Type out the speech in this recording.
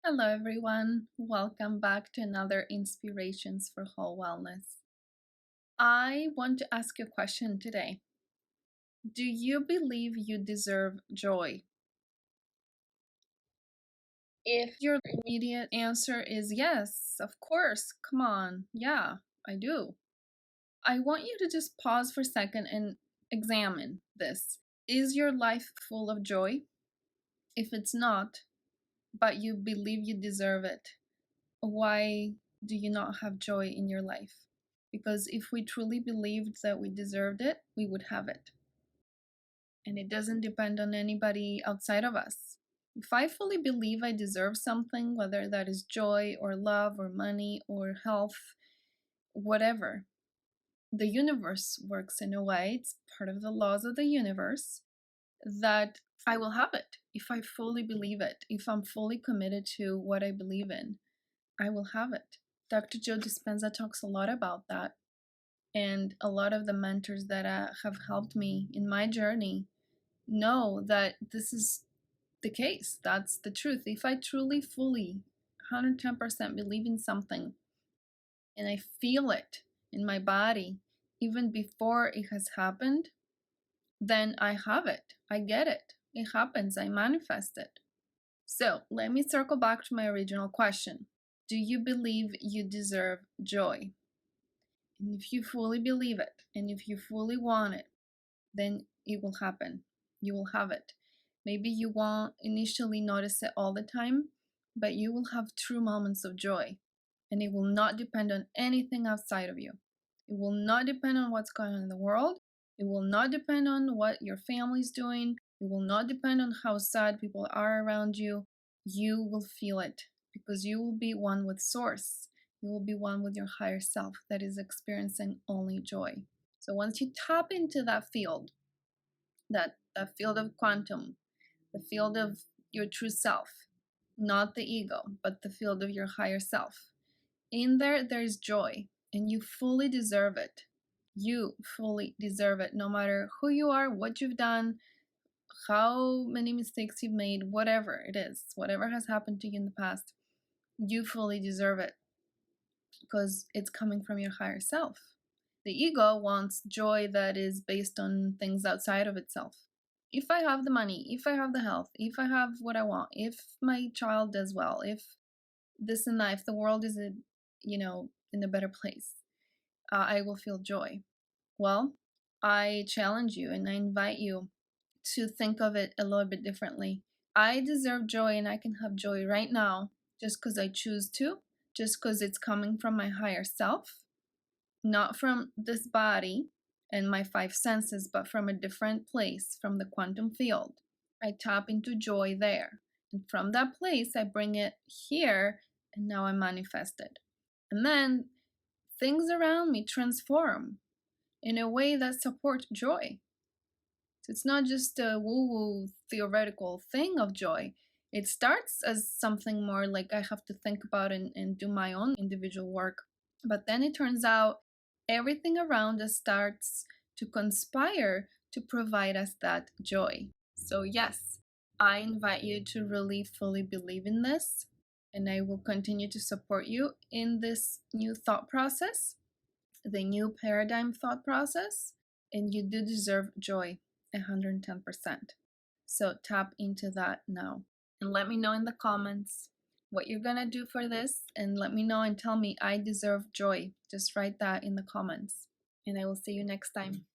Hello, everyone. Welcome back to another Inspirations for Whole Wellness. I want to ask you a question today. Do you believe you deserve joy? If your immediate answer is yes, of course, come on, yeah, I do. I want you to just pause for a second and examine this. Is your life full of joy? If it's not, but you believe you deserve it, why do you not have joy in your life? Because if we truly believed that we deserved it, we would have it. And it doesn't depend on anybody outside of us. If I fully believe I deserve something, whether that is joy or love or money or health, whatever, the universe works in a way, it's part of the laws of the universe, that I will have it. If I fully believe it, if I'm fully committed to what I believe in, I will have it. Dr. Joe Dispenza talks a lot about that. And a lot of the mentors that have helped me in my journey know that this is the case. That's the truth. If I truly, fully, 110% believe in something and I feel it in my body, even before it has happened, then I have it. I get it. It happens. I manifest it. So let me circle back to my original question. Do you believe you deserve joy? And if you fully believe it, and if you fully want it, then it will happen. You will have it. Maybe you won't initially notice it all the time, but you will have true moments of joy. And it will not depend on anything outside of you. It will not depend on what's going on in the world. It will not depend on what your family's doing. It will not depend on how sad people are around you. You will feel it because you will be one with Source. You will be one with your higher self that is experiencing only joy. So once you tap into that field, that field of quantum, the field of your true self, not the ego, but the field of your higher self, in there is joy, and you fully deserve it. You fully deserve it, no matter who you are, what you've done, how many mistakes you've made, whatever it is, whatever has happened to you in the past, you fully deserve it because it's coming from your higher self. The ego wants joy that is based on things outside of itself. If I have the money, if I have the health, if I have what I want, if my child does well, if this and that, if the world is in a better place, I will feel joy. Well, I challenge you and I invite you to think of it a little bit differently. I deserve joy and I can have joy right now just because I choose to, just because it's coming from my higher self, not from this body and my five senses, but from a different place, from the quantum field. I tap into joy there. And from that place, I bring it here, and now I manifest it. And then things around me transform in a way that supports joy. So it's not just a woo-woo theoretical thing of joy. It starts as something more like I have to think about and do my own individual work. But then it turns out everything around us starts to conspire to provide us that joy. So yes, I invite you to really fully believe in this, and I will continue to support you in this new thought process, the new paradigm thought process, and you do deserve joy 110%. So tap into that now. And let me know in the comments what you're gonna do for this, and let me know and tell me I deserve joy. Just write that in the comments, and I will see you next time.